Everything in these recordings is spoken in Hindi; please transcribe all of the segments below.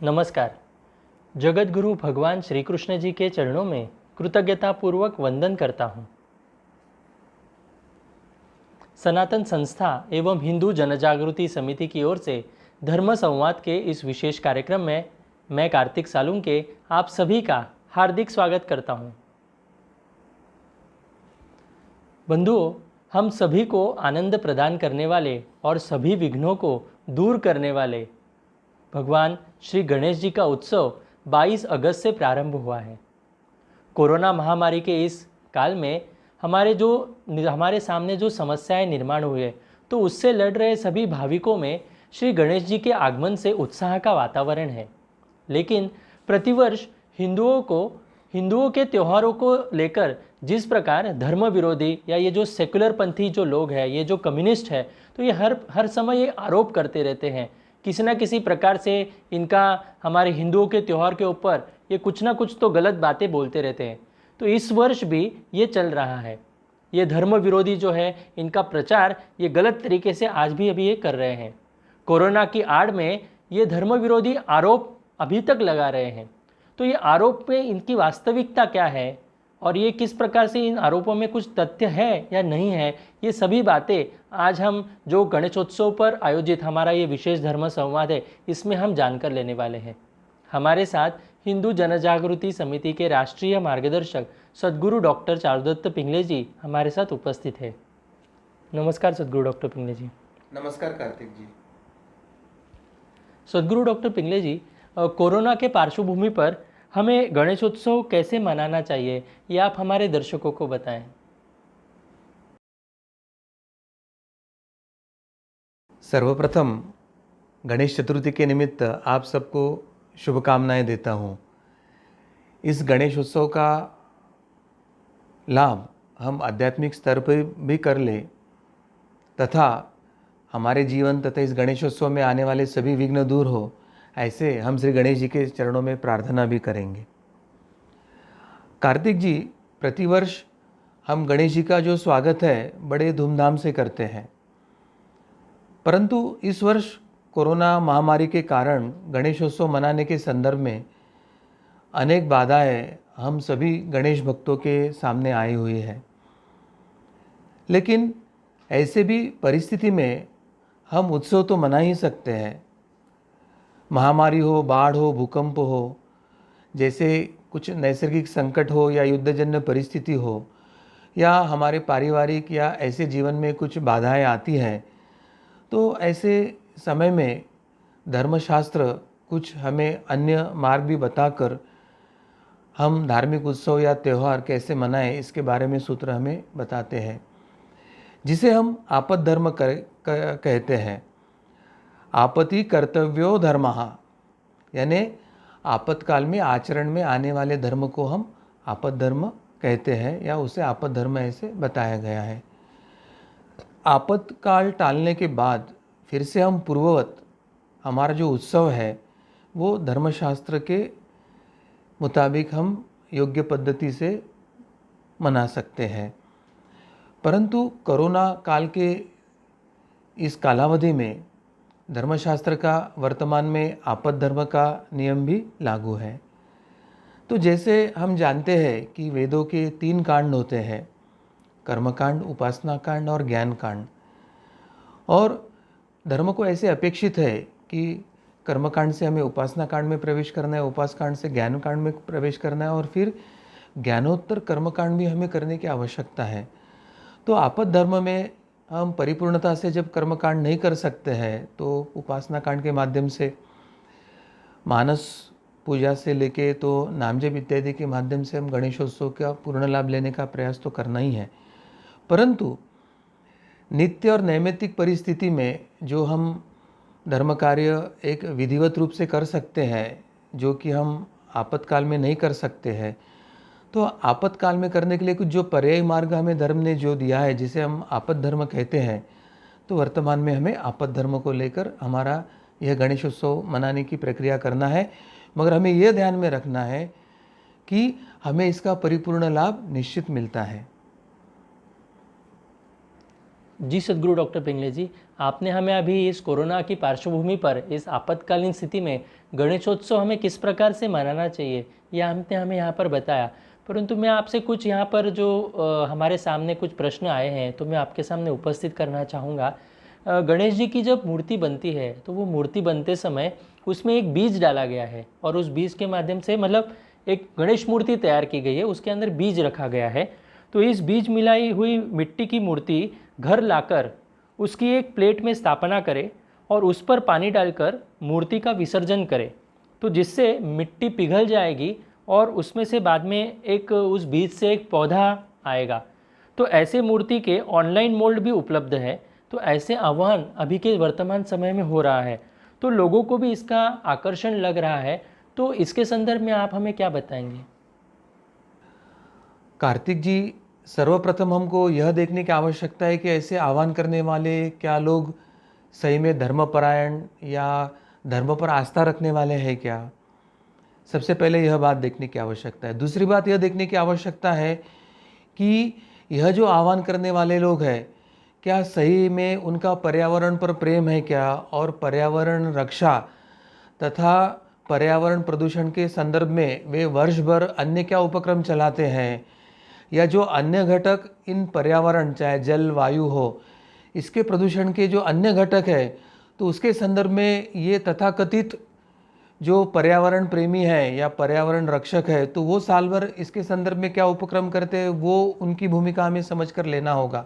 नमस्कार। जगत गुरु भगवान श्री कृष्ण जी के चरणों में कृतज्ञतापूर्वक वंदन करता हूँ। सनातन संस्था एवं हिंदू जनजागृति समिति की ओर से धर्म संवाद के इस विशेष कार्यक्रम में मैं कार्तिक सालुंके आप सभी का हार्दिक स्वागत करता हूँ। बंधुओं, हम सभी को आनंद प्रदान करने वाले और सभी विघ्नों को दूर करने वाले भगवान श्री गणेश जी का उत्सव 22 अगस्त से प्रारंभ हुआ है। कोरोना महामारी के इस काल में हमारे सामने जो समस्याएं निर्माण हुए, तो उससे लड़ रहे सभी भाविकों में श्री गणेश जी के आगमन से उत्साह का वातावरण है। लेकिन प्रतिवर्ष हिंदुओं के त्योहारों को लेकर जिस प्रकार धर्म विरोधी या ये जो सेकुलर पंथी जो लोग हैं, ये जो कम्युनिस्ट है, तो ये हर समय ये आरोप करते रहते हैं। किसी न किसी प्रकार से इनका हमारे हिंदुओं के त्यौहार के ऊपर ये कुछ ना कुछ तो गलत बातें बोलते रहते हैं। तो इस वर्ष भी ये चल रहा है। ये धर्म विरोधी जो है, इनका प्रचार ये गलत तरीके से आज भी अभी ये कर रहे हैं। कोरोना की आड़ में ये धर्म विरोधी आरोप अभी तक लगा रहे हैं। तो ये आरोप में इनकी वास्तविकता क्या है और ये किस प्रकार से इन आरोपों में कुछ तथ्य है या नहीं है, ये सभी बातें आज हम जो गणेशोत्सव पर आयोजित हमारा ये विशेष धर्म संवाद है, इसमें हम जानकर लेने वाले हैं। हमारे साथ हिंदू जनजागृति समिति के राष्ट्रीय मार्गदर्शक सद्गुरु डॉक्टर चारुदत्त पिंगले जी हमारे साथ उपस्थित है। नमस्कार सद्गुरु डॉक्टर पिंगले जी। नमस्कार कार्तिक जी। सद्गुरु डॉक्टर पिंगले जी, कोरोना के पार्श्वभूमि पर हमें गणेशोत्सव कैसे मनाना चाहिए, ये आप हमारे दर्शकों को बताएं। सर्वप्रथम गणेश चतुर्थी के निमित्त आप सबको शुभकामनाएं देता हूँ। इस गणेश उत्सव का लाभ हम आध्यात्मिक स्तर पर भी कर ले तथा हमारे जीवन तथा इस गणेशोत्सव में आने वाले सभी विघ्न दूर हो, ऐसे हम श्री गणेश जी के चरणों में प्रार्थना भी करेंगे। कार्तिक जी, प्रतिवर्ष हम गणेश जी का जो स्वागत है बड़े धूमधाम से करते हैं, परंतु इस वर्ष कोरोना महामारी के कारण गणेशोत्सव मनाने के संदर्भ में अनेक बाधाएं हम सभी गणेश भक्तों के सामने आई हुई है। लेकिन ऐसे भी परिस्थिति में हम उत्सव तो मना ही सकते हैं। महामारी हो, बाढ़ हो, भूकंप हो, जैसे कुछ नैसर्गिक संकट हो या युद्धजन्य परिस्थिति हो या हमारे पारिवारिक या ऐसे जीवन में कुछ बाधाएं आती हैं, तो ऐसे समय में धर्मशास्त्र कुछ हमें अन्य मार्ग भी बताकर हम धार्मिक उत्सव या त्यौहार कैसे मनाएं, इसके बारे में सूत्र हमें बताते हैं, जिसे हम आपद धर्म कहते हैं। आपत्ति कर्तव्यो धर्मः, यानी आपत्काल में आचरण में आने वाले धर्म को हम आपद धर्म कहते हैं या उसे आपद धर्म ऐसे बताया गया है। आपत्काल टालने के बाद फिर से हम पूर्ववत हमारा जो उत्सव है वो धर्मशास्त्र के मुताबिक हम योग्य पद्धति से मना सकते हैं। परंतु कोरोना काल के इस कालावधि में धर्मशास्त्र का वर्तमान में आपद धर्म का नियम भी लागू है। तो जैसे हम जानते हैं कि वेदों के 3 कांड होते हैं, कर्मकांड, उपासना कांड और ज्ञान कांड। और धर्म को ऐसे अपेक्षित है कि कर्मकांड से हमें उपासना कांड में प्रवेश करना है, उपासना कांड से ज्ञान कांड में प्रवेश करना है और फिर ज्ञानोत्तर कर्मकांड भी हमें करने की आवश्यकता है। तो आपद धर्म में हम परिपूर्णता से जब कर्मकांड नहीं कर सकते हैं, तो उपासना कांड के माध्यम से मानस पूजा से लेके तो नामजप इत्यादि के माध्यम से हम गणेशोत्सव का पूर्ण लाभ लेने का प्रयास तो करना ही है। परंतु नित्य और नैमित्तिक परिस्थिति में जो हम धर्म कार्य एक विधिवत रूप से कर सकते हैं, जो कि हम आपातकाल में नहीं कर सकते हैं, तो आपातकाल में करने के लिए कुछ जो पर्यायी मार्ग हमें धर्म ने जो दिया है, जिसे हम आपद धर्म कहते हैं, तो वर्तमान में हमें आपद धर्म को लेकर हमारा यह गणेशोत्सव मनाने की प्रक्रिया करना है। मगर हमें यह ध्यान में रखना है कि हमें इसका परिपूर्ण लाभ निश्चित मिलता है। जी सद्गुरु डॉक्टर पिंगले जी, आपने हमें अभी इस कोरोना की पार्श्वभूमि पर इस आपातकालीन स्थिति में गणेशोत्सव हमें किस प्रकार से मनाना चाहिए, यह आपने हमें यहाँ पर बताया। परंतु मैं आपसे कुछ यहाँ पर जो हमारे सामने कुछ प्रश्न आए हैं तो मैं आपके सामने उपस्थित करना चाहूँगा। गणेश जी की जब मूर्ति बनती है तो वो मूर्ति बनते समय उसमें एक बीज डाला गया है और उस बीज के माध्यम से मतलब एक गणेश मूर्ति तैयार की गई है, उसके अंदर बीज रखा गया है। तो इस बीज मिलाई हुई मिट्टी की मूर्ति घर लाकर उसकी एक प्लेट में स्थापना करें और उस पर पानी डालकर मूर्ति का विसर्जन करें, तो जिससे मिट्टी पिघल जाएगी और उसमें से बाद में एक उस बीज से एक पौधा आएगा। तो ऐसे मूर्ति के ऑनलाइन मोल्ड भी उपलब्ध है। तो ऐसे आह्वान अभी के वर्तमान समय में हो रहा है, तो लोगों को भी इसका आकर्षण लग रहा है। तो इसके संदर्भ में आप हमें क्या बताएंगे? कार्तिक जी, सर्वप्रथम हमको यह देखने की आवश्यकता है कि ऐसे आह्वान करने वाले क्या लोग सही में धर्मपरायण या धर्म पर आस्था रखने वाले हैं क्या। सबसे पहले यह बात देखने की आवश्यकता है। दूसरी बात यह देखने की आवश्यकता है कि यह जो आह्वान करने वाले लोग हैं क्या सही में उनका पर्यावरण पर प्रेम है क्या, और पर्यावरण रक्षा तथा पर्यावरण प्रदूषण के संदर्भ में वे वर्ष भर अन्य क्या उपक्रम चलाते हैं, या जो अन्य घटक इन पर्यावरण चाहे जल वायु हो इसके प्रदूषण के जो अन्य घटक है तो उसके संदर्भ में ये तथाकथित जो पर्यावरण प्रेमी है या पर्यावरण रक्षक है तो वो साल भर इसके संदर्भ में क्या उपक्रम करते हैं, वो उनकी भूमिका हमें समझ कर लेना होगा।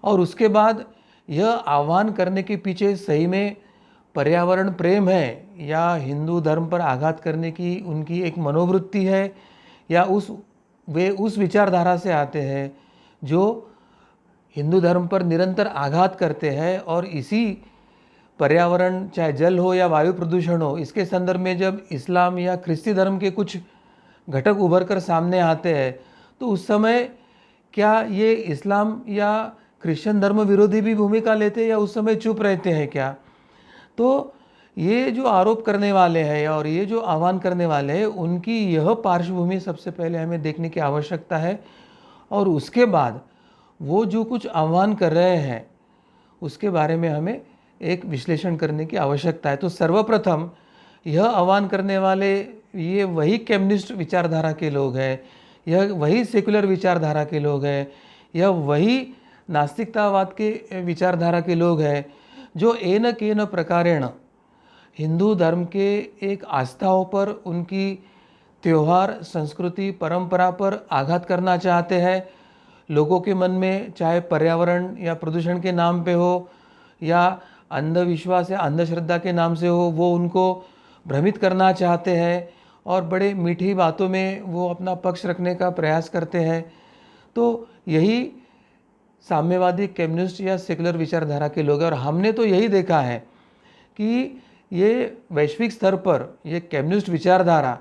और उसके बाद यह आह्वान करने के पीछे सही में पर्यावरण प्रेम है या हिंदू धर्म पर आघात करने की उनकी एक मनोवृत्ति है, या वे उस विचारधारा से आते हैं जो हिंदू धर्म पर निरंतर आघात करते हैं। और इसी पर्यावरण चाहे जल हो या वायु प्रदूषण हो इसके संदर्भ में जब इस्लाम या ख्रिस्ती धर्म के कुछ घटक उभर कर सामने आते हैं तो उस समय क्या ये इस्लाम या क्रिश्चियन धर्म विरोधी भी भूमिका लेते हैं या उस समय चुप रहते हैं क्या। तो ये जो आरोप करने वाले हैं और ये जो आह्वान करने वाले हैं उनकी यह पार्श्वभूमि सबसे पहले हमें देखने की आवश्यकता है। और उसके बाद वो जो कुछ आह्वान कर रहे हैं उसके बारे में हमें एक विश्लेषण करने की आवश्यकता है। तो सर्वप्रथम यह आह्वान करने वाले ये वही कम्युनिस्ट विचारधारा के लोग हैं, यह वही सेकुलर विचारधारा के लोग हैं, यह वही नास्तिकतावाद के विचारधारा के लोग हैं जो एन केन प्रकारेण हिंदू धर्म के एक आस्थाओं पर, उनकी त्यौहार संस्कृति परंपरा पर आघात करना चाहते हैं। लोगों के मन में चाहे पर्यावरण या प्रदूषण के नाम पे हो या अंधविश्वास या अंधश्रद्धा के नाम से हो, वो उनको भ्रमित करना चाहते हैं और बड़े मीठी बातों में वो अपना पक्ष रखने का प्रयास करते हैं। तो यही साम्यवादी कम्युनिस्ट या सेकुलर विचारधारा के लोग हैं। और हमने तो यही देखा है कि ये वैश्विक स्तर पर ये कम्युनिस्ट विचारधारा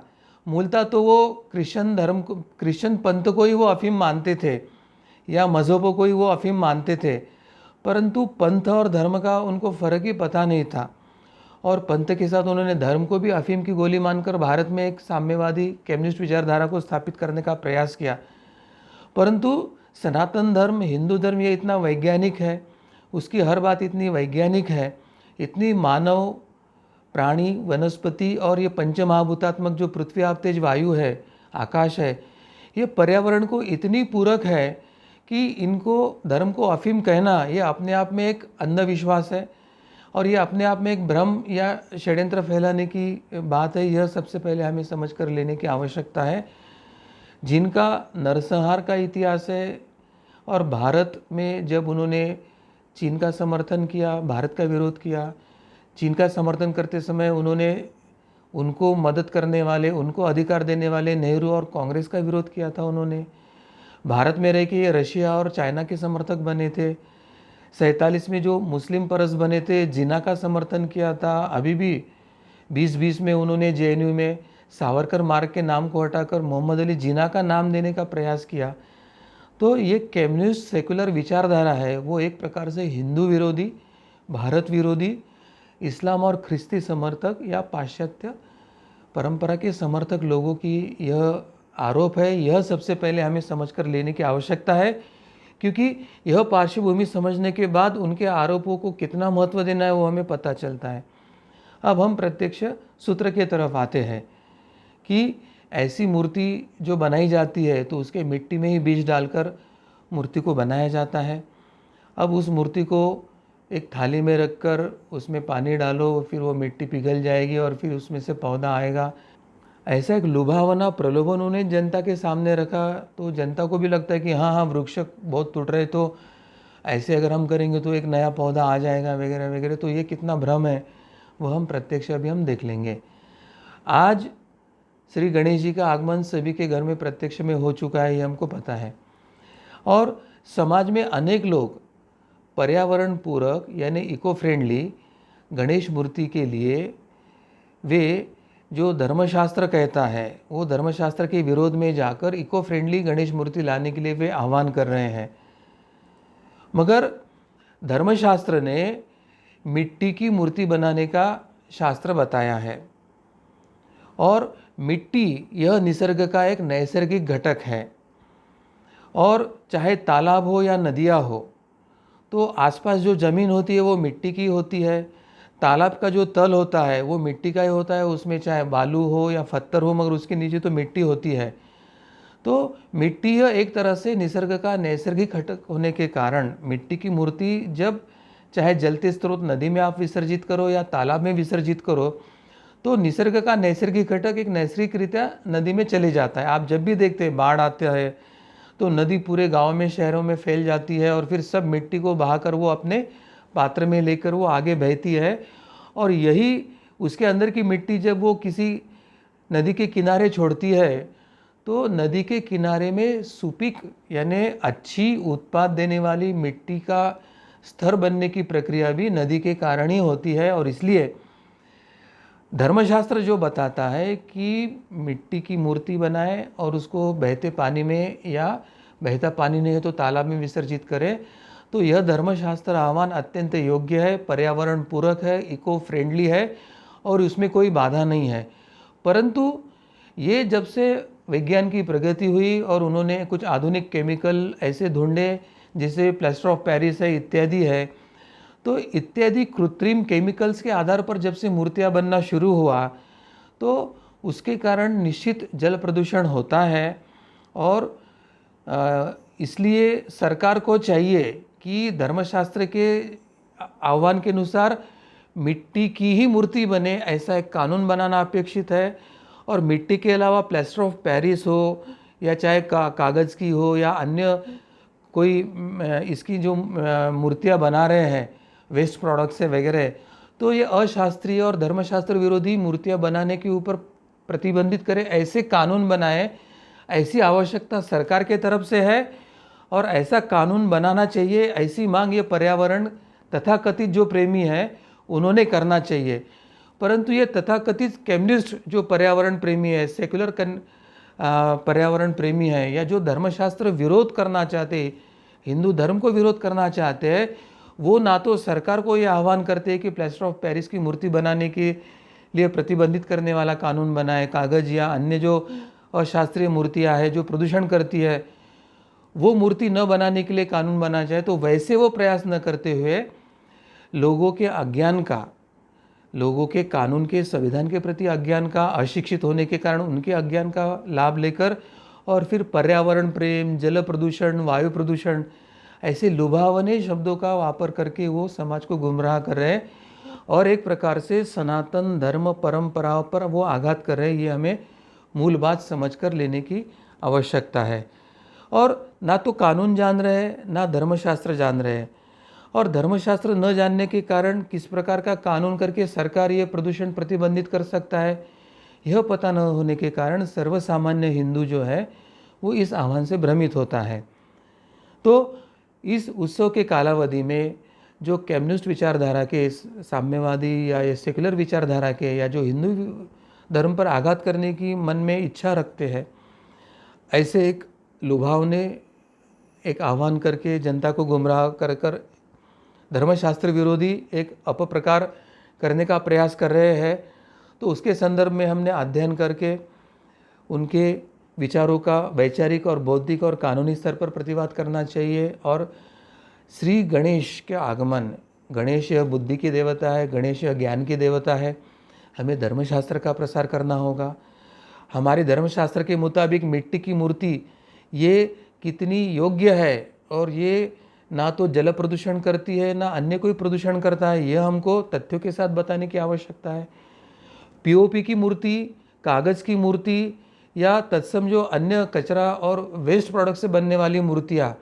मूलतः तो वो क्रिश्चियन धर्म को, क्रिश्चियन पंथ को ही वो अफीम मानते थे या मज़हबों को ही वो अफीम मानते थे, परंतु पंथ और धर्म का उनको फ़र्क ही पता नहीं था। और पंथ के साथ उन्होंने धर्म को भी अफीम की गोली मानकर भारत में एक साम्यवादी कम्युनिस्ट विचारधारा को स्थापित करने का प्रयास किया। परंतु सनातन धर्म, हिंदू धर्म ये इतना वैज्ञानिक है, उसकी हर बात इतनी वैज्ञानिक है, इतनी मानव प्राणी वनस्पति और ये पंचमहाभूतात्मक जो पृथ्वी आप तेज वायु है, आकाश है, ये पर्यावरण को इतनी पूरक है कि इनको धर्म को अफीम कहना ये अपने आप में एक अंधविश्वास है और ये अपने आप में एक भ्रम या षड्यंत्र फैलाने की बात है। यह सबसे पहले हमें समझ कर लेने की आवश्यकता है। जिनका नरसंहार का इतिहास है और भारत में जब उन्होंने चीन का समर्थन किया, भारत का विरोध किया, चीन का समर्थन करते समय उन्होंने उनको मदद करने वाले, उनको अधिकार देने वाले नेहरू और कांग्रेस का विरोध किया था। उन्होंने भारत में रह के ये रशिया और चाइना के समर्थक बने थे। 47 में जो मुस्लिम परस बने थे, जिन्ना का समर्थन किया था। अभी भी 2020 में उन्होंने जेएनयू में सावरकर मार्ग के नाम को हटाकर मोहम्मद अली जिन्ना का नाम देने का प्रयास किया। तो ये कम्युनिस्ट सेकुलर विचारधारा है, वो एक प्रकार से हिंदू विरोधी, भारत विरोधी, इस्लाम और ख्रिस्ती समर्थक या पाश्चात्य परंपरा के समर्थक लोगों की यह आरोप है। यह सबसे पहले हमें समझकर लेने की आवश्यकता है क्योंकि यह पार्श्वभूमि समझने के बाद उनके आरोपों को कितना महत्व देना है वो हमें पता चलता है। अब हम प्रत्यक्ष सूत्र की तरफ आते हैं कि ऐसी मूर्ति जो बनाई जाती है तो उसके मिट्टी में ही बीज डालकर मूर्ति को बनाया जाता है। अब उस मूर्ति को एक थाली में रखकर उसमें पानी डालो, फिर वो मिट्टी पिघल जाएगी और फिर उसमें से पौधा आएगा। ऐसा एक लुभावना प्रलोभन उन्हें जनता के सामने रखा तो जनता को भी लगता है कि हाँ वृक्ष बहुत टूट रहे, तो ऐसे अगर हम करेंगे तो एक नया पौधा आ जाएगा वगैरह वगैरह। तो ये कितना भ्रम है वो हम प्रत्यक्ष अभी हम देख लेंगे। आज श्री गणेश जी का आगमन सभी के घर में प्रत्यक्ष में हो चुका है, ये हमको पता है। और समाज में अनेक लोग पर्यावरण पूरक यानी इको फ्रेंडली गणेश मूर्ति के लिए वे जो धर्मशास्त्र कहता है वो धर्मशास्त्र के विरोध में जाकर इको फ्रेंडली गणेश मूर्ति लाने के लिए वे आह्वान कर रहे हैं। मगर धर्मशास्त्र ने मिट्टी की मूर्ति बनाने का शास्त्र बताया है और मिट्टी यह निसर्ग का एक नैसर्गिक घटक है। और चाहे तालाब हो या नदियाँ हो तो आसपास जो ज़मीन होती है वो मिट्टी की होती है। तालाब का जो तल होता है वो मिट्टी का ही होता है, उसमें चाहे बालू हो या पत्थर हो मगर उसके नीचे तो मिट्टी होती है। तो मिट्टी यह एक तरह से निसर्ग का नैसर्गिक घटक होने के कारण मिट्टी की मूर्ति जब चाहे जलते स्रोत नदी में आप विसर्जित करो या तालाब में विसर्जित करो तो निसर्ग का नैसर्गिक घटक एक नैसर्गिक रीत्या नदी में चले जाता है। आप जब भी देखते हैं बाढ़ आता है तो नदी पूरे गांव में शहरों में फैल जाती है और फिर सब मिट्टी को बहाकर वो अपने पात्र में लेकर वो आगे बहती है। और यही उसके अंदर की मिट्टी जब वो किसी नदी के किनारे छोड़ती है तो नदी के किनारे में सुपीक यानी अच्छी उत्पाद देने वाली मिट्टी का स्तर बनने की प्रक्रिया भी नदी के कारण ही होती है। और इसलिए धर्मशास्त्र जो बताता है कि मिट्टी की मूर्ति बनाए और उसको बहते पानी में या बहता पानी नहीं है तो तालाब में विसर्जित करें, तो यह धर्मशास्त्र आह्वान अत्यंत योग्य है, पर्यावरण पूरक है, इको फ्रेंडली है और उसमें कोई बाधा नहीं है। परंतु ये जब से विज्ञान की प्रगति हुई और उन्होंने कुछ आधुनिक केमिकल ऐसे ढूंढे जैसे प्लास्टर ऑफ पेरिस है इत्यादि है, तो इत्यादि कृत्रिम केमिकल्स के आधार पर जब से मूर्तियाँ बनना शुरू हुआ तो उसके कारण निश्चित जल प्रदूषण होता है। और इसलिए सरकार को चाहिए कि धर्मशास्त्र के आह्वान के अनुसार मिट्टी की ही मूर्ति बने ऐसा एक कानून बनाना अपेक्षित है। और मिट्टी के अलावा प्लास्टर ऑफ पेरिस हो या चाहे कागज़ की हो या अन्य कोई इसकी जो मूर्तियाँ बना रहे हैं वेस्ट प्रोडक्ट से वगैरह, तो ये अशास्त्रीय और धर्मशास्त्र विरोधी मूर्तियाँ बनाने के ऊपर प्रतिबंधित करें, ऐसे कानून बनाए, ऐसी आवश्यकता सरकार के तरफ से है और ऐसा कानून बनाना चाहिए। ऐसी मांग ये पर्यावरण तथाकथित जो प्रेमी हैं उन्होंने करना चाहिए। परंतु ये तथाकथित कम्युनिस्ट जो पर्यावरण प्रेमी है, सेक्युलर पर्यावरण प्रेमी है या जो धर्मशास्त्र विरोध करना चाहते, हिंदू धर्म को विरोध करना चाहते हैं, वो ना तो सरकार को ये आह्वान करते हैं कि प्लास्टर ऑफ पेरिस की मूर्ति बनाने के लिए प्रतिबंधित करने वाला कानून बनाए, कागज़ या अन्य जो अशास्त्रीय मूर्तियाँ हैं जो प्रदूषण करती है वो मूर्ति न बनाने के लिए कानून बना जाए, तो वैसे वो प्रयास न करते हुए लोगों के अज्ञान का, लोगों के कानून के संविधान के प्रति अज्ञान का, अशिक्षित होने के कारण उनके अज्ञान का लाभ लेकर और फिर पर्यावरण प्रेम, जल प्रदूषण, वायु प्रदूषण ऐसे लुभावने शब्दों का वापर करके वो समाज को गुमराह कर रहे हैं और एक प्रकार से सनातन धर्म परंपराओं पर वो आघात कर रहे हैं। ये हमें मूल बात समझकर लेने की आवश्यकता है। और ना तो कानून जान रहे हैं ना धर्मशास्त्र जान रहे हैं। और धर्मशास्त्र न जानने के कारण किस प्रकार का कानून करके सरकार ये प्रदूषण प्रतिबंधित कर सकता है, यह पता न होने के कारण सर्वसामान्य हिंदू जो है वो इस आह्वान से भ्रमित होता है। तो इस उत्सव के कालावधि में जो कम्युनिस्ट विचारधारा के, साम्यवादी या सेक्युलर विचारधारा के या जो हिंदू धर्म पर आघात करने की मन में इच्छा रखते हैं, ऐसे एक लुभावने एक आह्वान करके जनता को गुमराह कर कर धर्मशास्त्र विरोधी एक अपप्रकार करने का प्रयास कर रहे हैं, तो उसके संदर्भ में हमने अध्ययन करके उनके विचारों का वैचारिक और बौद्धिक और कानूनी स्तर पर प्रतिवाद करना चाहिए। और श्री गणेश के आगमन, गणेश यह बुद्धि की देवता है, गणेश यह ज्ञान की देवता है, हमें धर्मशास्त्र का प्रसार करना होगा। हमारे धर्मशास्त्र के मुताबिक मिट्टी की मूर्ति ये कितनी योग्य है और ये ना तो जल प्रदूषण करती है ना अन्य कोई प्रदूषण करता है, यह हमको तथ्यों के साथ बताने की आवश्यकता है। पीओपी की मूर्ति, कागज़ की मूर्ति या तत्सम जो अन्य कचरा और वेस्ट प्रोडक्ट से बनने वाली मूर्तियाँ,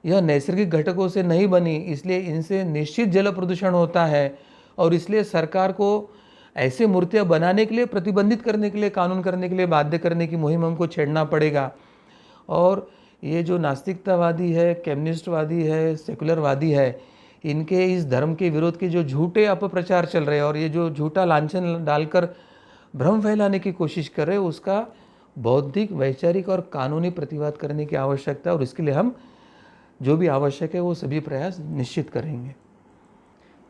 यह नैसर्गिक घटकों से नहीं बनी, इसलिए इनसे निश्चित जल प्रदूषण होता है। और इसलिए सरकार को ऐसे मूर्तियाँ बनाने के लिए, प्रतिबंधित करने के लिए, कानून करने के लिए बाध्य करने की मुहिम हमको छेड़ना पड़ेगा। और ये जो नास्तिकतावादी है, कम्युनिस्टवादी है, सेकुलरवादी है, इनके इस धर्म के विरोध के जो झूठे अपप्रचार चल रहे हैं और ये जो झूठा लांछन डालकर भ्रम फैलाने की कोशिश कर रहे हैं, उसका बौद्धिक, वैचारिक और कानूनी प्रतिवाद करने की आवश्यकता है। और इसके लिए हम जो भी आवश्यक है वो सभी प्रयास निश्चित करेंगे।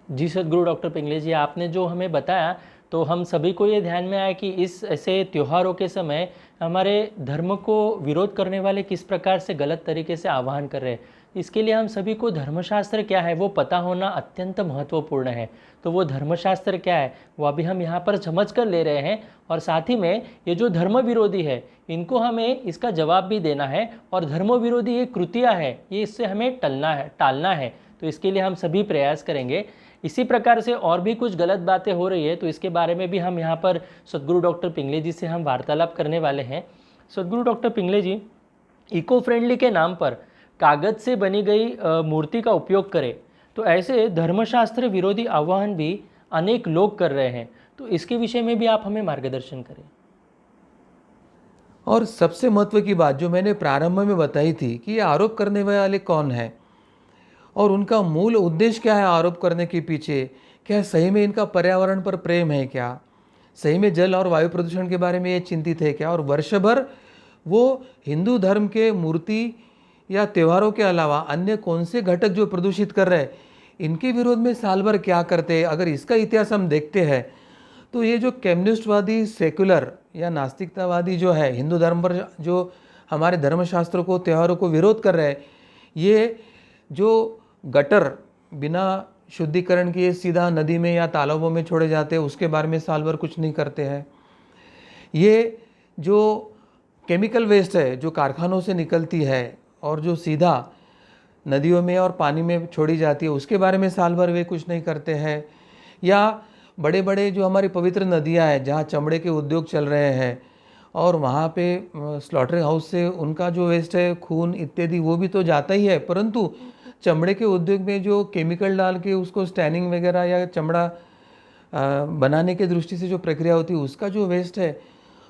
जी सद्गुरु डॉक्टर पिंगले जी, आपने जो हमें बताया तो हम सभी को ये ध्यान में आया कि इस ऐसे त्योहारों के समय हमारे धर्म को विरोध करने वाले किस प्रकार से गलत तरीके से आह्वान कर रहे हैं। इसके लिए हम सभी को धर्मशास्त्र क्या है वो पता होना अत्यंत महत्वपूर्ण है। तो वो धर्मशास्त्र क्या है वो अभी हम यहाँ पर समझ कर ले रहे हैं, और साथ ही में ये जो धर्म विरोधी है इनको हमें इसका जवाब भी देना है, और धर्म विरोधी ये कृतियाँ है ये इससे हमें टालना है। तो इसके लिए हम सभी प्रयास करेंगे। इसी प्रकार से और भी कुछ गलत बातें हो रही है तो इसके बारे में भी हम यहाँ पर सद्गुरु डॉक्टर पिंगले जी से हम वार्तालाप करने वाले हैं। सद्गुरु डॉक्टर पिंगले जी, इको फ्रेंडली के नाम पर कागज़ से बनी गई मूर्ति का उपयोग करें, तो ऐसे धर्मशास्त्र विरोधी आह्वान भी अनेक लोग कर रहे हैं, तो इसके विषय में भी आप हमें मार्गदर्शन करें। और सबसे महत्व की बात जो मैंने प्रारंभ में बताई थी कि ये आरोप करने वाले कौन है और उनका मूल उद्देश्य क्या है आरोप करने के पीछे। क्या सही में इनका पर्यावरण पर प्रेम है क्या, सही में जल और वायु प्रदूषण के बारे में ये चिंतित है क्या, और वर्ष भर वो हिंदू धर्म के मूर्ति या त्योहारों के अलावा अन्य कौन से घटक जो प्रदूषित कर रहे हैं इनके विरोध में साल भर क्या करते हैं। अगर इसका इतिहास हम देखते हैं तो ये जो कम्युनिस्टवादी, सेकुलर या नास्तिकतावादी जो है हिंदू धर्म पर जो हमारे धर्मशास्त्रों को, त्योहारों को विरोध कर रहे हैं, ये जो गटर बिना शुद्धिकरण किए सीधा नदी में या तालाबों में छोड़े जाते हैं उसके बारे में साल भर कुछ नहीं करते हैं। ये जो केमिकल वेस्ट है जो कारखानों से निकलती है और जो सीधा नदियों में और पानी में छोड़ी जाती है उसके बारे में साल भर वे कुछ नहीं करते हैं। या बड़े बड़े जो हमारी पवित्र नदियां हैं जहाँ चमड़े के उद्योग चल रहे हैं और वहाँ पे स्लॉटरिंग हाउस से उनका जो वेस्ट है, खून इत्यादि, वो भी तो जाता ही है, परंतु चमड़े के उद्योग में जो केमिकल डाल के उसको स्टैनिंग वगैरह या चमड़ा बनाने के दृष्टि से जो प्रक्रिया होती है उसका जो वेस्ट है,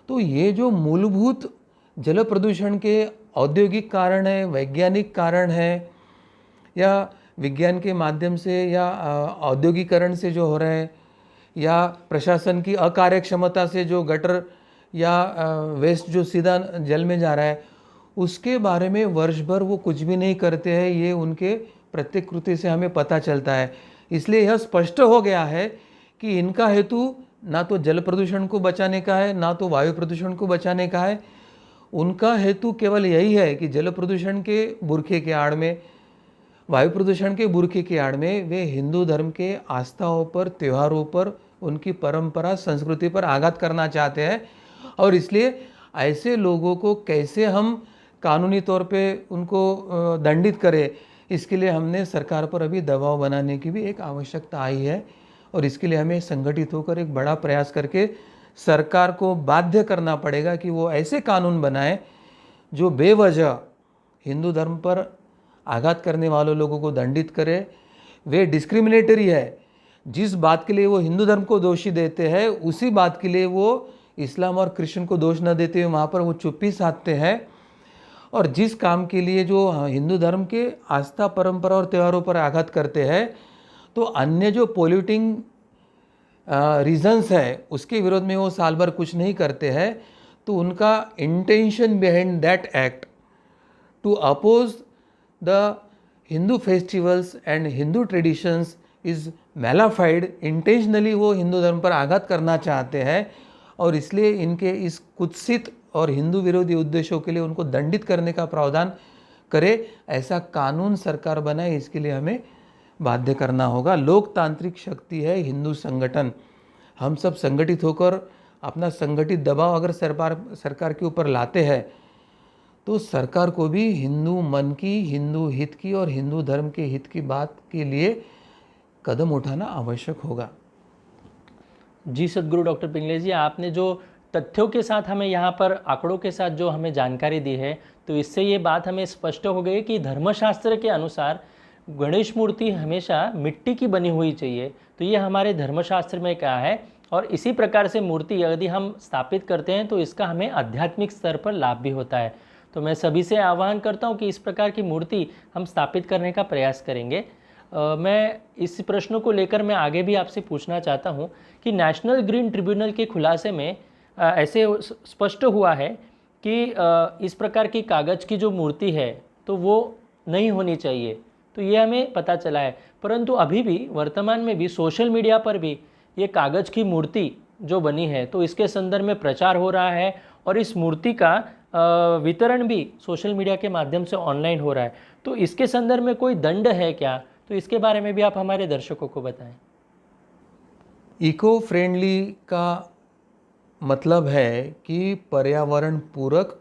तो ये जो मूलभूत जल प्रदूषण के औद्योगिक कारण है, वैज्ञानिक कारण है, या विज्ञान के माध्यम से या औद्योगिकरण से जो हो रहा है, या प्रशासन की अकार्यक्षमता से जो गटर या वेस्ट जो सीधा जल में जा रहा है, उसके बारे में वर्ष भर वो कुछ भी नहीं करते हैं। ये उनके प्रत्येक कृत्य से हमें पता चलता है। इसलिए यह स्पष्ट हो गया है कि इनका हेतु ना तो जल प्रदूषण को बचाने का है ना तो वायु प्रदूषण को बचाने का है। उनका हेतु केवल यही है कि जल प्रदूषण के बुरखे के आड़ में, वायु प्रदूषण के बुरखे की आड़ में वे हिंदू धर्म के आस्थाओं पर, त्योहारों पर, उनकी परंपरा, संस्कृति पर आघात करना चाहते हैं। और इसलिए ऐसे लोगों को कैसे हम कानूनी तौर पे उनको दंडित करें, इसके लिए हमने सरकार पर अभी दबाव बनाने की भी एक आवश्यकता आई है। और इसके लिए हमें संगठित होकर एक बड़ा प्रयास करके सरकार को बाध्य करना पड़ेगा कि वो ऐसे कानून बनाए जो बेवजह हिंदू धर्म पर आघात करने वालों लोगों को दंडित करे। वे डिस्क्रिमिनेटरी है, जिस बात के लिए वो हिंदू धर्म को दोषी देते हैं उसी बात के लिए वो इस्लाम और क्रिश्चियन को दोष न देते हुए वहाँ पर वो चुप्पी साधते हैं। और जिस काम के लिए जो हिंदू धर्म के आस्था, परंपरा और त्योहारों पर आघात करते हैं, तो अन्य जो पोल्यूटिंग रीजंस है उसके विरोध में वो साल भर कुछ नहीं करते हैं, तो उनका intention behind that act to oppose the Hindu festivals and Hindu traditions is malafide. Intentionally वो हिंदू धर्म पर आघात करना चाहते हैं और इसलिए इनके इस कुत्सित और हिंदू विरोधी उद्देश्यों के लिए उनको दंडित करने का प्रावधान करे, ऐसा कानून सरकार बनाए, इसके लिए हमें बाध्य करना होगा। लोकतांत्रिक शक्ति है हिंदू संगठन। हम सब संगठित होकर अपना संगठित दबाव अगर सरकार के ऊपर लाते हैं तो सरकार को भी हिंदू मन की, हिंदू हित की और हिंदू धर्म के हित की बात के लिए कदम उठाना आवश्यक होगा। जी सद्गुरु डॉक्टर पिंगले जी, आपने जो तथ्यों के साथ हमें यहाँ पर आंकड़ों के साथ जो हमें जानकारी दी है, तो इससे ये बात हमें स्पष्ट हो गई कि धर्मशास्त्र के अनुसार गणेश मूर्ति हमेशा मिट्टी की बनी हुई चाहिए। तो ये हमारे धर्मशास्त्र में क्या है, और इसी प्रकार से मूर्ति यदि हम स्थापित करते हैं तो इसका हमें आध्यात्मिक स्तर पर लाभ भी होता है। तो मैं सभी से आह्वान करता हूँ कि इस प्रकार की मूर्ति हम स्थापित करने का प्रयास करेंगे। मैं इस प्रश्न को लेकर मैं आगे भी आपसे पूछना चाहता हूँ कि नेशनल ग्रीन ट्रिब्यूनल के खुलासे में ऐसे स्पष्ट हुआ है कि इस प्रकार की कागज़ की जो मूर्ति है तो वो नहीं होनी चाहिए, तो ये हमें पता चला है। परंतु अभी भी वर्तमान में भी सोशल मीडिया पर भी ये कागज़ की मूर्ति जो बनी है तो इसके संदर्भ में प्रचार हो रहा है, और इस मूर्ति का वितरण भी सोशल मीडिया के माध्यम से ऑनलाइन हो रहा है। तो इसके संदर्भ में कोई दंड है क्या? तो इसके बारे में भी आप हमारे दर्शकों को बताएं। इको फ्रेंडली का मतलब है कि पर्यावरण पूरक,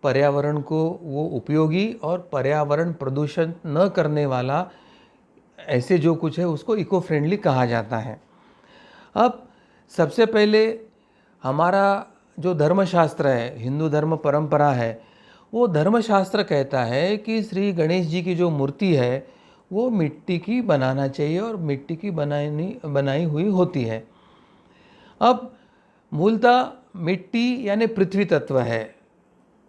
पर्यावरण को वो उपयोगी और पर्यावरण प्रदूषण न करने वाला, ऐसे जो कुछ है उसको इको फ्रेंडली कहा जाता है। अब सबसे पहले हमारा जो धर्मशास्त्र है, हिंदू धर्म परंपरा है, वो धर्मशास्त्र कहता है कि श्री गणेश जी की जो मूर्ति है वो मिट्टी की बनाना चाहिए और मिट्टी की बनाई हुई होती है। अब मूलतः मिट्टी यानी पृथ्वी तत्व है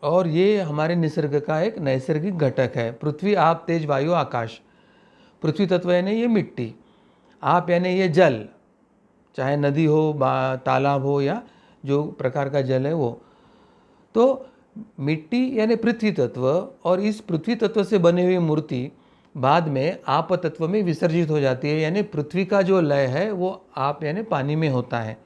और ये हमारे निसर्ग का एक नैसर्गिक घटक है। पृथ्वी, आप, तेज, वायु, आकाश। पृथ्वी तत्व यानी ये मिट्टी, आप यानी ये जल, चाहे नदी हो, तालाब हो या जो प्रकार का जल है वो। तो मिट्टी यानी पृथ्वी तत्व, और इस पृथ्वी तत्व से बनी हुई मूर्ति बाद में आप तत्व में विसर्जित हो जाती है, यानी पृथ्वी का जो लय है वो आप यानी पानी में होता है।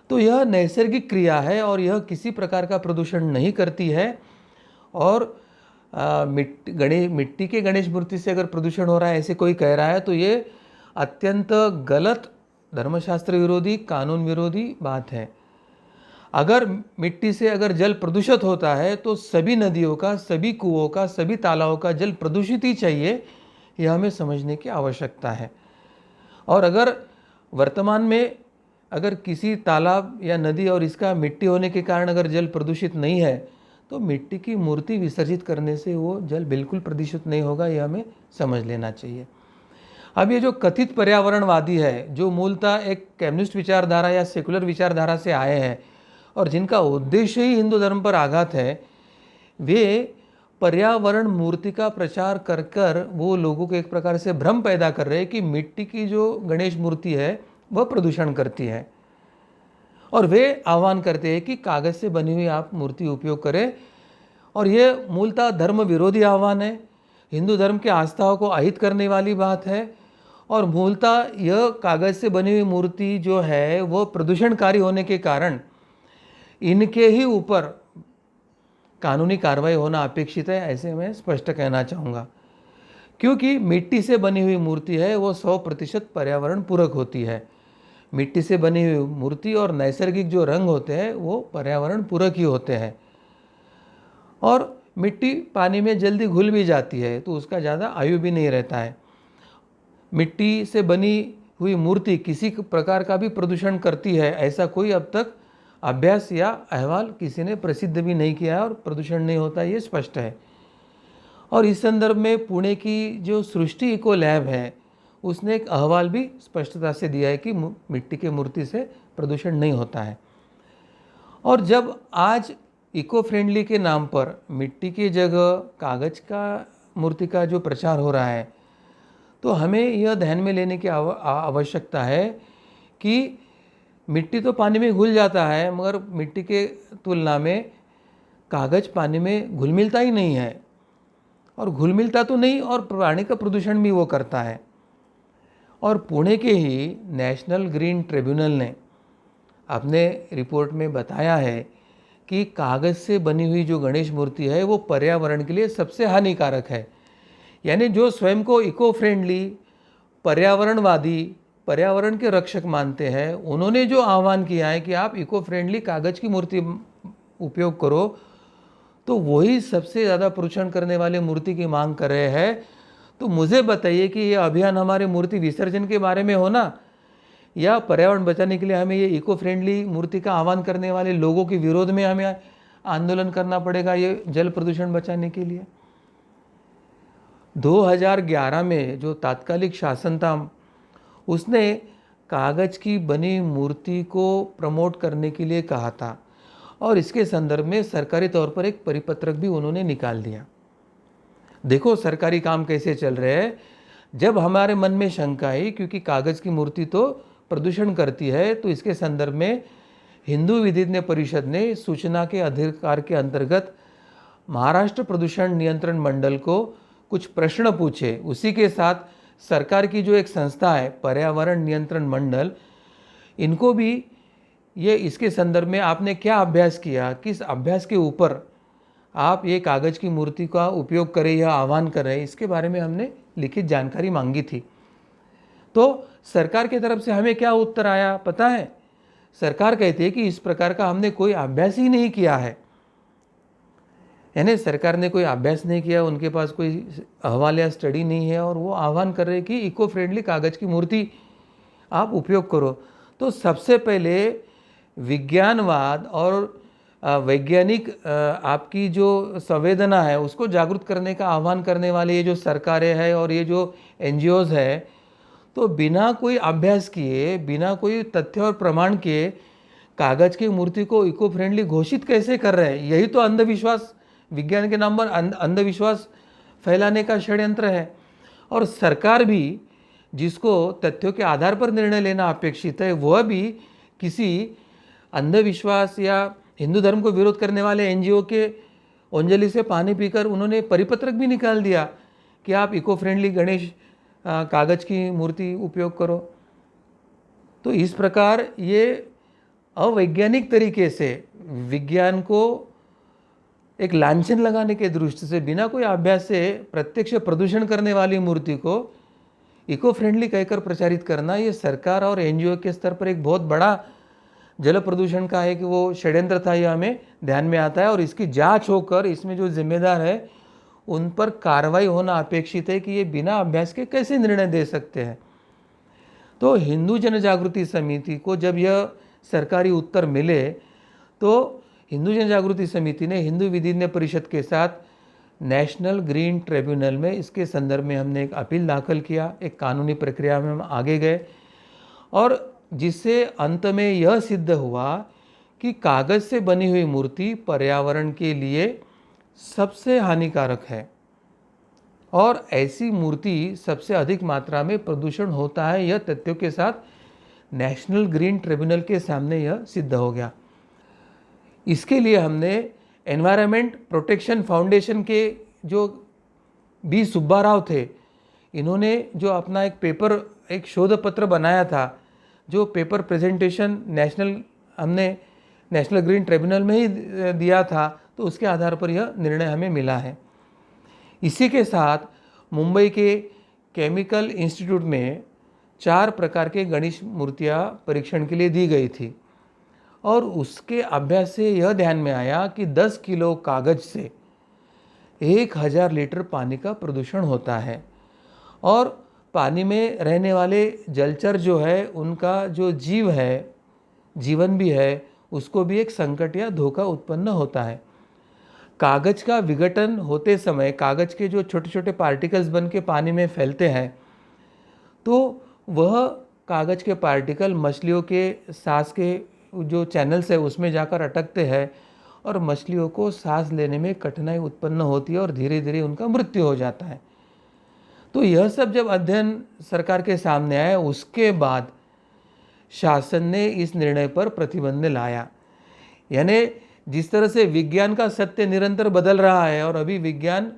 तो यह नैसर्गिक क्रिया है और यह किसी प्रकार का प्रदूषण नहीं करती है। और मिट्टी के गणेश मूर्ति से अगर प्रदूषण हो रहा है ऐसे कोई कह रहा है तो ये अत्यंत गलत, धर्मशास्त्र विरोधी, कानून विरोधी बात है। अगर मिट्टी से अगर जल प्रदूषित होता है तो सभी नदियों का, सभी कुओं का, सभी तालाबों का जल प्रदूषित ही चाहिए, यह हमें समझने की आवश्यकता है। और अगर वर्तमान में अगर किसी तालाब या नदी और इसका मिट्टी होने के कारण अगर जल प्रदूषित नहीं है तो मिट्टी की मूर्ति विसर्जित करने से वो जल बिल्कुल प्रदूषित नहीं होगा, यह हमें समझ लेना चाहिए। अब ये जो कथित पर्यावरणवादी है, जो मूलतः एक कम्युनिस्ट विचारधारा या सेकुलर विचारधारा से आए हैं और जिनका उद्देश्य ही हिंदू धर्म पर आघात है, वे पर्यावरण मूर्ति का प्रचार कर कर वो लोगों को एक प्रकार से भ्रम पैदा कर रहे हैं कि मिट्टी की जो गणेश मूर्ति है वह प्रदूषण करती है, और वे आह्वान करते हैं कि कागज़ से बनी हुई आप मूर्ति उपयोग करें। और ये मूलतः धर्म विरोधी आह्वान है, हिंदू धर्म के आस्थाओं को अहित करने वाली बात है। और मूलतः यह कागज़ से बनी हुई मूर्ति जो है वो प्रदूषणकारी होने के कारण इनके ही ऊपर कानूनी कार्रवाई होना अपेक्षित है, ऐसे मैं स्पष्ट कहना चाहूँगा। क्योंकि मिट्टी से बनी हुई मूर्ति है वो 100% पर्यावरण पूरक होती है। मिट्टी से बनी हुई मूर्ति और नैसर्गिक जो रंग होते हैं वो पर्यावरण पूरक ही होते हैं। और मिट्टी पानी में जल्दी घुल भी जाती है तो उसका ज़्यादा आयु भी नहीं रहता है। मिट्टी से बनी हुई मूर्ति किसी प्रकार का भी प्रदूषण करती है, ऐसा कोई अब तक अभ्यास या अहवाल किसी ने प्रसिद्ध भी नहीं किया है, और प्रदूषण नहीं होता ये स्पष्ट है। और इस संदर्भ में पुणे की जो सृष्टि इको लैब है उसने एक अहवाल भी स्पष्टता से दिया है कि मिट्टी के मूर्ति से प्रदूषण नहीं होता है। और जब आज इको फ्रेंडली के नाम पर मिट्टी की जगह कागज़ का मूर्ति का जो प्रचार हो रहा है तो हमें यह ध्यान में लेने की आवश्यकता है कि मिट्टी तो पानी में घुल जाता है, मगर मिट्टी के तुलना में कागज़ पानी में घुल मिलता ही नहीं है, और घुल मिलता तो नहीं और पानी का प्रदूषण भी वो करता है। और पुणे के ही नेशनल ग्रीन ट्रिब्यूनल ने अपने रिपोर्ट में बताया है कि कागज़ से बनी हुई जो गणेश मूर्ति है वो पर्यावरण के लिए सबसे हानिकारक है। यानी जो स्वयं को इको फ्रेंडली, पर्यावरणवादी, पर्यावरण के रक्षक मानते हैं, उन्होंने जो आह्वान किया है कि आप इको फ्रेंडली कागज़ की मूर्ति उपयोग करो, तो वही सबसे ज़्यादा प्रदूषण करने वाले मूर्ति की मांग कर रहे हैं। तो मुझे बताइए कि ये अभियान हमारे मूर्ति विसर्जन के बारे में हो ना, या पर्यावरण बचाने के लिए हमें ये इको फ्रेंडली मूर्ति का आह्वान करने वाले लोगों के विरोध में हमें आंदोलन करना पड़ेगा ये जल प्रदूषण बचाने के लिए। 2011 में जो तात्कालिक शासन था, उसने कागज़ की बनी मूर्ति को प्रमोट करने के लिए कहा था और इसके संदर्भ में सरकारी तौर पर एक परिपत्रक भी उन्होंने निकाल दिया। देखो सरकारी काम कैसे चल रहे हैं। जब हमारे मन में शंका आई, क्योंकि कागज़ की मूर्ति तो प्रदूषण करती है, तो इसके संदर्भ में हिंदू विधिज्ञ परिषद ने सूचना के अधिकार के अंतर्गत महाराष्ट्र प्रदूषण नियंत्रण मंडल को कुछ प्रश्न पूछे। उसी के साथ सरकार की जो एक संस्था है पर्यावरण नियंत्रण मंडल, इनको भी ये इसके संदर्भ में आपने क्या अभ्यास किया, किस अभ्यास के ऊपर आप ये कागज़ की मूर्ति का उपयोग करें या आह्वान करें, इसके बारे में हमने लिखित जानकारी मांगी थी। तो सरकार की तरफ से हमें क्या उत्तर आया पता है? सरकार कहती है कि इस प्रकार का हमने कोई अभ्यास ही नहीं किया है। यानी सरकार ने कोई अभ्यास नहीं किया, उनके पास कोई अहवाल या स्टडी नहीं है और वो आह्वान कर रहे हैं कि इको फ्रेंडली कागज़ की मूर्ति आप उपयोग करो। तो सबसे पहले विज्ञानवाद और वैज्ञानिक आपकी जो संवेदना है उसको जागरूक करने का आह्वान करने वाले ये जो सरकारें हैं और ये जो एनजीओज़ है, तो बिना कोई अभ्यास किए, बिना कोई तथ्य और प्रमाण के कागज़ की मूर्ति को इको फ्रेंडली घोषित कैसे कर रहे हैं? यही तो अंधविश्वास, विज्ञान के नाम पर अंधविश्वास फैलाने का षड्यंत्र है। और सरकार भी जिसको तथ्यों के आधार पर निर्णय लेना अपेक्षित है, वह भी किसी अंधविश्वास या हिंदू धर्म को विरोध करने वाले एनजीओ के अंजलि से पानी पीकर उन्होंने परिपत्रक भी निकाल दिया कि आप इको फ्रेंडली गणेश कागज़ की मूर्ति उपयोग करो। तो इस प्रकार ये अवैज्ञानिक तरीके से विज्ञान को एक लांछन लगाने के दृष्टि से बिना कोई अभ्यास से प्रत्यक्ष प्रदूषण करने वाली मूर्ति को इको फ्रेंडली कहकर प्रचारित करना, ये सरकार और एनजीओ के स्तर पर एक बहुत बड़ा जल प्रदूषण का है कि वो षड्यंत्र था, यह हमें ध्यान में आता है। और इसकी जांच होकर इसमें जो जिम्मेदार है उन पर कार्रवाई होना अपेक्षित है कि ये बिना अभ्यास के कैसे निर्णय दे सकते हैं। तो हिंदू जन जागृति समिति को जब यह सरकारी उत्तर मिले, तो हिंदू जन जागृति समिति ने हिंदू विधिज्ञ परिषद के साथ नेशनल ग्रीन ट्रिब्यूनल में इसके संदर्भ में हमने एक अपील दाखिल किया। एक कानूनी प्रक्रिया में हम आगे गए और जिससे अंत में यह सिद्ध हुआ कि कागज़ से बनी हुई मूर्ति पर्यावरण के लिए सबसे हानिकारक है और ऐसी मूर्ति सबसे अधिक मात्रा में प्रदूषण होता है। यह तथ्यों के साथ नेशनल ग्रीन ट्रिब्यूनल के सामने यह सिद्ध हो गया। इसके लिए हमने एनवायरनमेंट प्रोटेक्शन फाउंडेशन के जो बी सुब्बा राव थे, इन्होंने जो अपना एक पेपर, एक शोध पत्र बनाया था, जो पेपर प्रेजेंटेशन हमने नेशनल ग्रीन ट्रिब्यूनल में ही दिया था, तो उसके आधार पर यह निर्णय हमें मिला है। इसी के साथ मुंबई के केमिकल इंस्टीट्यूट में 4 प्रकार के गणेश मूर्तियाँ परीक्षण के लिए दी गई थी और उसके अभ्यास से यह ध्यान में आया कि 10 किलो कागज़ से 1000 लीटर पानी का प्रदूषण होता है और पानी में रहने वाले जलचर जो है उनका जो जीवन भी है, उसको भी एक संकट या धोखा उत्पन्न होता है। कागज़ का विघटन होते समय कागज़ के जो छोटे छोटे पार्टिकल्स बन के पानी में फैलते हैं, तो वह कागज़ के पार्टिकल मछलियों के सांस के जो चैनल्स है उसमें जाकर अटकते हैं और मछलियों को सांस लेने में कठिनाई उत्पन्न होती है और धीरे धीरे उनका मृत्यु हो जाता है। तो यह सब जब अध्ययन सरकार के सामने आया, उसके बाद शासन ने इस निर्णय पर प्रतिबंध लाया। यानी जिस तरह से विज्ञान का सत्य निरंतर बदल रहा है और अभी विज्ञान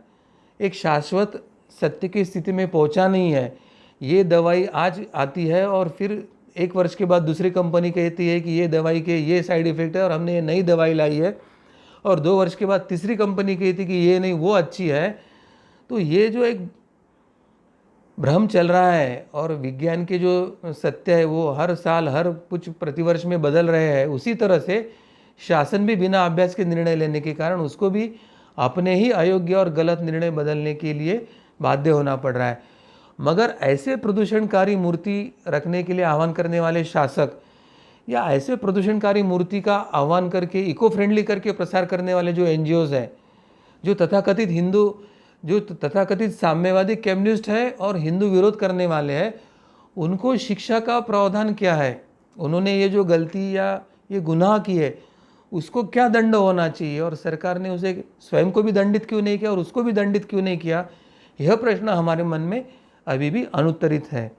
एक शाश्वत सत्य की स्थिति में पहुंचा नहीं है। ये दवाई आज आती है और फिर 1 वर्ष के बाद दूसरी कंपनी कहती है कि ये दवाई के ये साइड इफ़ेक्ट है और हमने ये नई दवाई लाई है। और 2 वर्ष के बाद तीसरी कंपनी कहती कि ये नहीं वो अच्छी है। तो ये जो एक भ्रम चल रहा है और विज्ञान के जो सत्य है वो हर साल हर कुछ प्रतिवर्ष में बदल रहे हैं, उसी तरह से शासन भी बिना अभ्यास के निर्णय लेने के कारण उसको भी अपने ही अयोग्य और गलत निर्णय बदलने के लिए बाध्य होना पड़ रहा है। मगर ऐसे प्रदूषणकारी मूर्ति रखने के लिए आह्वान करने वाले शासक या ऐसे प्रदूषणकारी मूर्ति का आह्वान करके इको फ्रेंडली करके प्रसार करने वाले जो एनजीओज हैं, जो तथाकथित साम्यवादी कम्युनिस्ट है और हिंदू विरोध करने वाले हैं, उनको शिक्षा का प्रावधान क्या है? उन्होंने ये जो गलती या ये गुनाह की है उसको क्या दंड होना चाहिए और सरकार ने उसे स्वयं को भी दंडित क्यों नहीं किया और उसको भी दंडित क्यों नहीं किया? यह प्रश्न हमारे मन में अभी भी अनुत्तरित है।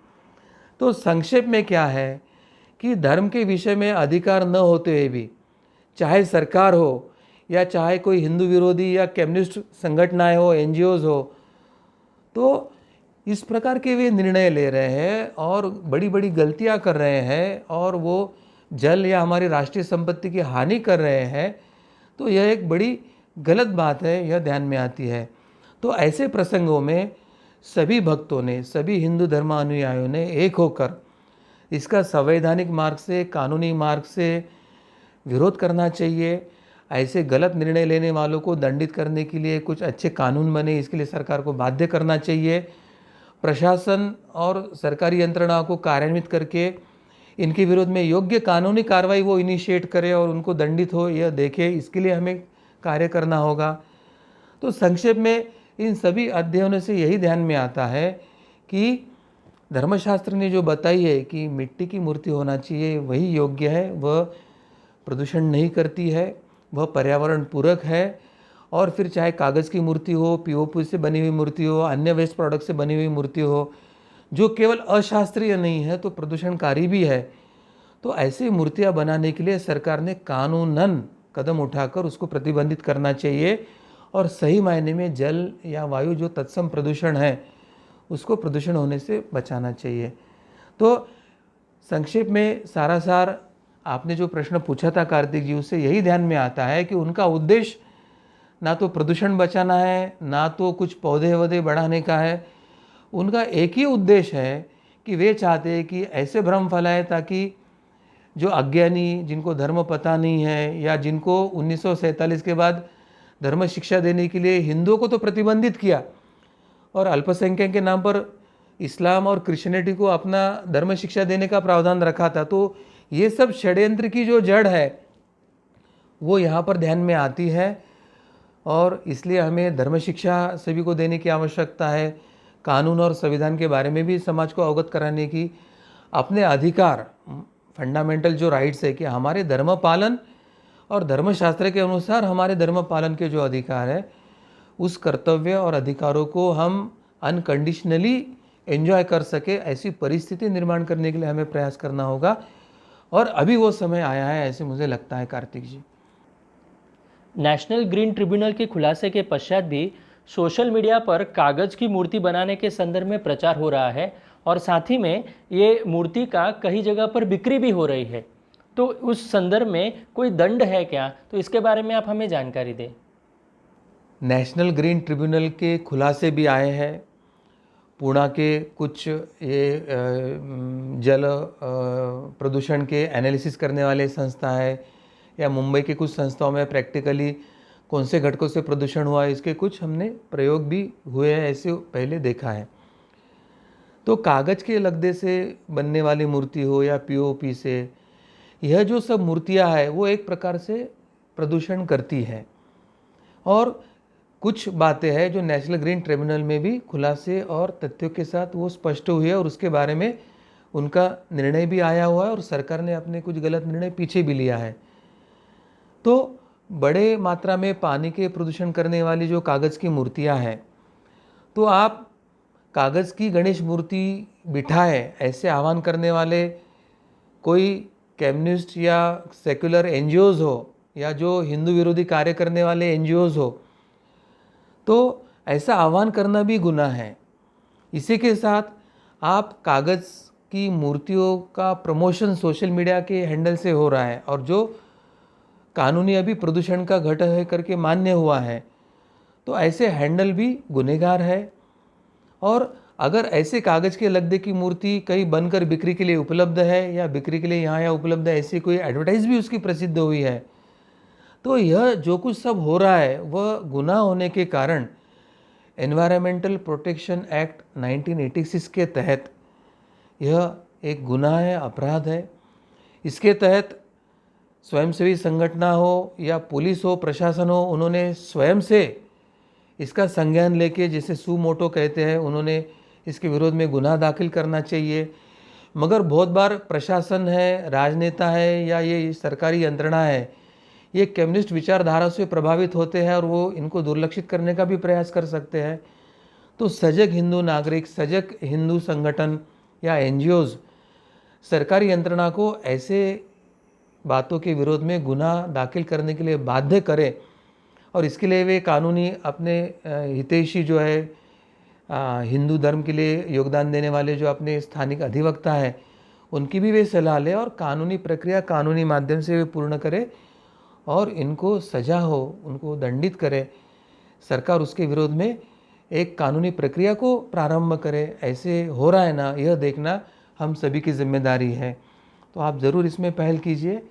तो संक्षेप में क्या है कि धर्म के विषय में अधिकार न होते हुए भी चाहे सरकार हो या चाहे कोई हिंदू विरोधी या कम्युनिस्ट संगठनाएं हो, एनजीओज हो, तो इस प्रकार के वे निर्णय ले रहे हैं और बड़ी बड़ी गलतियां कर रहे हैं और वो जल या हमारी राष्ट्रीय संपत्ति की हानि कर रहे हैं। तो यह एक बड़ी गलत बात है, यह ध्यान में आती है। तो ऐसे प्रसंगों में सभी भक्तों ने, सभी हिंदू धर्मानुयायियों ने एक होकर इसका संवैधानिक मार्ग से, कानूनी मार्ग से विरोध करना चाहिए। ऐसे गलत निर्णय लेने वालों को दंडित करने के लिए कुछ अच्छे कानून बने, इसके लिए सरकार को बाध्य करना चाहिए। प्रशासन और सरकारी यंत्रणाओं को कार्यान्वित करके इनके विरोध में योग्य कानूनी कार्रवाई वो इनिशिएट करे और उनको दंडित हो यह देखे, इसके लिए हमें कार्य करना होगा। तो संक्षेप में इन सभी अध्ययनों से यही ध्यान में आता है कि धर्मशास्त्र ने जो बताई है कि मिट्टी की मूर्ति होना चाहिए वही योग्य है, वह प्रदूषण नहीं करती है, वह पर्यावरण पूरक है। और फिर चाहे कागज़ की मूर्ति हो, पीओपी से बनी हुई मूर्ति हो, अन्य वेस्ट प्रोडक्ट से बनी हुई मूर्ति हो, जो केवल अशास्त्रीय नहीं है तो प्रदूषणकारी भी है, तो ऐसी मूर्तियां बनाने के लिए सरकार ने कानूनन कदम उठाकर उसको प्रतिबंधित करना चाहिए और सही मायने में जल या वायु जो तत्सम प्रदूषण है उसको प्रदूषण होने से बचाना चाहिए। तो संक्षेप में सारा सार आपने जो प्रश्न पूछा था कार्तिक जी, उससे यही ध्यान में आता है कि उनका उद्देश्य ना तो प्रदूषण बचाना है, ना तो कुछ पौधे वौधे बढ़ाने का है। उनका एक ही उद्देश्य है कि वे चाहते हैं कि ऐसे भ्रम फैलाए ताकि जो अज्ञानी, जिनको धर्म पता नहीं है या जिनको 1947 के बाद धर्म शिक्षा देने के लिए हिंदुओं को तो प्रतिबंधित किया और अल्पसंख्यक के नाम पर इस्लाम और क्रिश्चियनिटी को अपना धर्म शिक्षा देने का प्रावधान रखा था, तो ये सब षड्यंत्र की जो जड़ है वो यहाँ पर ध्यान में आती है और इसलिए हमें धर्म शिक्षा सभी को देने की आवश्यकता है। कानून और संविधान के बारे में भी समाज को अवगत कराने की, अपने अधिकार, फंडामेंटल जो राइट्स है कि हमारे धर्म पालन और धर्मशास्त्र के अनुसार हमारे धर्म पालन के जो अधिकार है उस कर्तव्य और अधिकारों को हम अनकंडीशनली एंजॉय कर सके, ऐसी परिस्थिति निर्माण करने के लिए हमें प्रयास करना होगा और अभी वो समय आया है, ऐसे मुझे लगता है कार्तिक जी। नेशनल ग्रीन ट्रिब्यूनल के खुलासे के पश्चात भी सोशल मीडिया पर कागज़ की मूर्ति बनाने के संदर्भ में प्रचार हो रहा है और साथ ही में ये मूर्ति का कई जगह पर बिक्री भी हो रही है। तो उस संदर्भ में कोई दंड है क्या? तो इसके बारे में आप हमें जानकारी दें। नेशनल ग्रीन ट्रिब्यूनल के खुलासे भी आए हैं। पुणे के कुछ ये जल प्रदूषण के एनालिसिस करने वाले संस्था है या मुंबई के कुछ संस्थाओं में प्रैक्टिकली कौन से घटकों से प्रदूषण हुआ है इसके कुछ हमने प्रयोग भी हुए हैं, ऐसे पहले देखा है। तो कागज़ के लगदे से बनने वाली मूर्ति हो या पीओपी से, यह जो सब मूर्तियां है वो एक प्रकार से प्रदूषण करती है और कुछ बातें हैं जो नेशनल ग्रीन ट्रिब्यूनल में भी खुलासे और तथ्यों के साथ वो स्पष्ट हुई है और उसके बारे में उनका निर्णय भी आया हुआ है और सरकार ने अपने कुछ गलत निर्णय पीछे भी लिया है। तो बड़े मात्रा में पानी के प्रदूषण करने वाली जो कागज़ की मूर्तियां हैं, तो आप कागज़ की गणेश मूर्ति बिठाएं, ऐसे आह्वान करने वाले कोई कम्युनिस्ट या सेक्युलर एनजीओज हो या जो हिंदू विरोधी कार्य करने वाले एनजीओज हो, तो ऐसा आह्वान करना भी गुनाह है। इसी के साथ आप कागज़ की मूर्तियों का प्रमोशन सोशल मीडिया के हैंडल से हो रहा है और जो कानूनी अभी प्रदूषण का घटक है करके मान्य हुआ है, तो ऐसे हैंडल भी गुनहगार है। और अगर ऐसे कागज़ के लगदे की मूर्ति कहीं बनकर बिक्री के लिए उपलब्ध है या बिक्री के लिए यहाँ उपलब्ध है, ऐसी कोई एडवर्टाइज भी उसकी प्रसिद्ध हुई है, तो यह जो कुछ सब हो रहा है वह गुनाह होने के कारण एनवायरमेंटल प्रोटेक्शन एक्ट 1986 के तहत यह एक गुनाह है, अपराध है। इसके तहत स्वयंसेवी संगठन हो या पुलिस हो, प्रशासन हो, उन्होंने स्वयं से इसका संज्ञान लेके, जिसे सू मोटो कहते हैं, उन्होंने इसके विरोध में गुनाह दाखिल करना चाहिए। मगर बहुत बार प्रशासन है, राजनेता है या ये सरकारी यंत्रणा है, ये कम्युनिस्ट विचारधारा से प्रभावित होते हैं और वो इनको दुर्लक्षित करने का भी प्रयास कर सकते हैं। तो सजग हिंदू नागरिक, सजग हिंदू संगठन या एनजीओज़ सरकारी यंत्रणा को ऐसे बातों के विरोध में गुनाह दाखिल करने के लिए बाध्य करें, और इसके लिए वे कानूनी अपने हितैषी जो है हिंदू धर्म के लिए योगदान देने वाले जो अपने स्थानिक अधिवक्ता है, उनकी भी वे सलाह लें और कानूनी प्रक्रिया कानूनी माध्यम से वे पूर्ण करें और इनको सजा हो, उनको दंडित करे। सरकार उसके विरोध में एक कानूनी प्रक्रिया को प्रारंभ करे। ऐसे हो रहा है ना, यह देखना हम सभी की जिम्मेदारी है। तो आप ज़रूर इसमें पहल कीजिए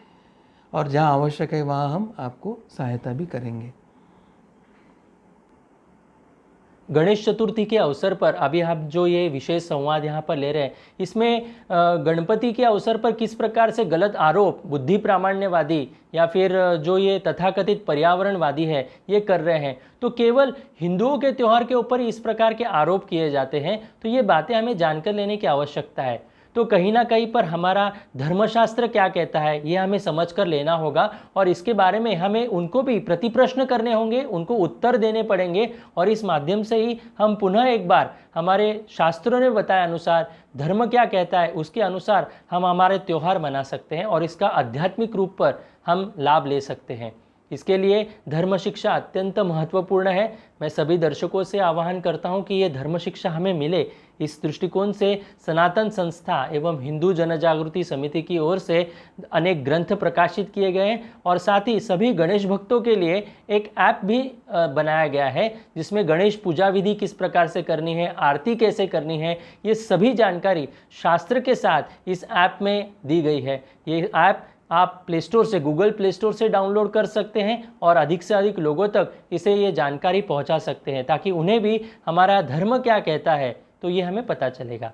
और जहाँ आवश्यक है वहाँ हम आपको सहायता भी करेंगे। गणेश चतुर्थी के अवसर पर अभी आप जो ये विशेष संवाद यहाँ पर ले रहे हैं, इसमें गणपति के अवसर पर किस प्रकार से गलत आरोप बुद्धि प्रामाण्यवादी या फिर जो ये तथाकथित पर्यावरणवादी है ये कर रहे हैं, तो केवल हिंदुओं के त्यौहार के ऊपर इस प्रकार के आरोप किए जाते हैं, तो ये बातें हमें जानकर लेने की आवश्यकता है। तो कहीं ना कहीं पर हमारा धर्मशास्त्र क्या कहता है ये हमें समझ कर लेना होगा और इसके बारे में हमें उनको भी प्रति प्रश्न करने होंगे, उनको उत्तर देने पड़ेंगे और इस माध्यम से ही हम पुनः एक बार हमारे शास्त्रों ने बताया अनुसार धर्म क्या कहता है उसके अनुसार हम हमारे त्यौहार मना सकते हैं और इसका आध्यात्मिक रूप पर हम लाभ ले सकते हैं। इसके लिए धर्म शिक्षा अत्यंत महत्वपूर्ण है। मैं सभी दर्शकों से आह्वान करता हूं कि ये धर्म शिक्षा हमें मिले। इस दृष्टिकोण से सनातन संस्था एवं हिंदू जनजागृति समिति की ओर से अनेक ग्रंथ प्रकाशित किए गए हैं और साथ ही सभी गणेश भक्तों के लिए एक ऐप भी बनाया गया है जिसमें गणेश पूजा विधि किस प्रकार से करनी है, आरती कैसे करनी है, ये सभी जानकारी शास्त्र के साथ इस ऐप में दी गई है। ये ऐप आप प्ले स्टोर से, गूगल प्ले स्टोर से डाउनलोड कर सकते हैं और अधिक से अधिक लोगों तक इसे ये जानकारी पहुंचा सकते हैं ताकि उन्हें भी हमारा धर्म क्या कहता है तो ये हमें पता चलेगा।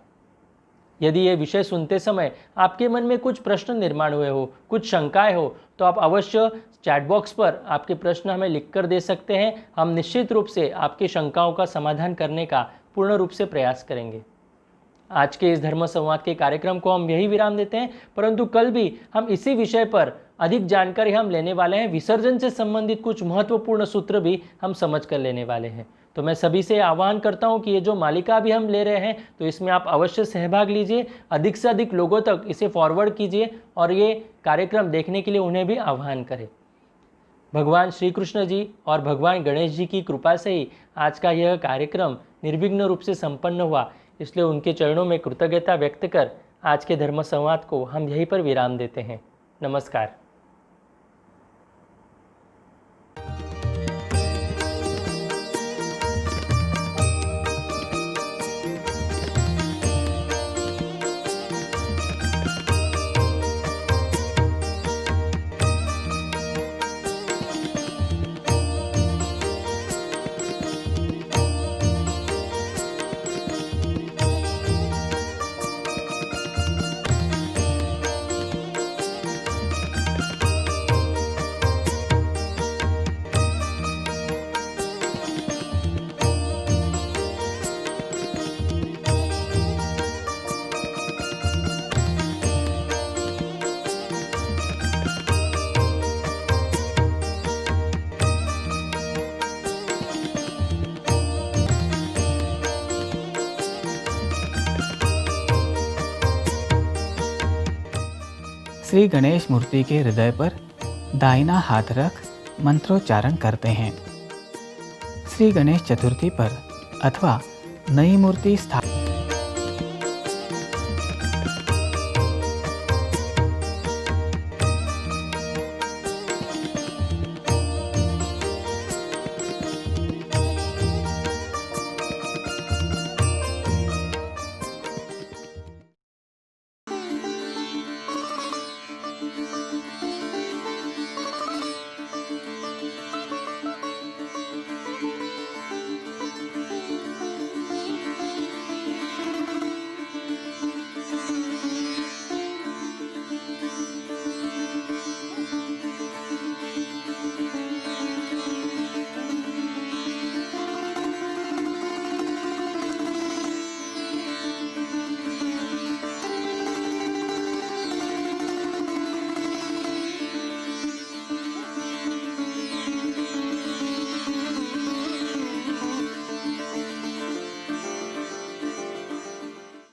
यदि ये विषय सुनते समय आपके मन में कुछ प्रश्न निर्माण हुए हो, कुछ शंकाएं हो, तो आप अवश्य चैट बॉक्स पर आपके प्रश्न हमें लिख कर दे सकते हैं। हम निश्चित रूप से आपकी शंकाओं का समाधान करने का पूर्ण रूप से प्रयास करेंगे। आज के इस धर्म संवाद के कार्यक्रम को हम यही विराम देते हैं, परंतु कल भी हम इसी विषय पर अधिक जानकारी हम लेने वाले हैं। विसर्जन से संबंधित कुछ महत्वपूर्ण सूत्र भी हम समझ कर लेने वाले हैं। तो मैं सभी से आह्वान करता हूं कि ये जो मालिका भी हम ले रहे हैं तो इसमें आप अवश्य सहभाग लीजिए, अधिक से अधिक लोगों तक इसे फॉरवर्ड कीजिए और ये कार्यक्रम देखने के लिए उन्हें भी आह्वान करें। भगवान श्री कृष्ण जी और भगवान गणेश जी की कृपा से ही आज का यह कार्यक्रम निर्विघ्न रूप से संपन्न हुआ, इसलिए उनके चरणों में कृतज्ञता व्यक्त कर आज के धर्म संवाद को हम यहीं पर विराम देते हैं। नमस्कार। श्री गणेश मूर्ति के हृदय पर दाहिना हाथ रख मंत्रोच्चारण करते हैं। श्री गणेश चतुर्थी पर अथवा नई मूर्ति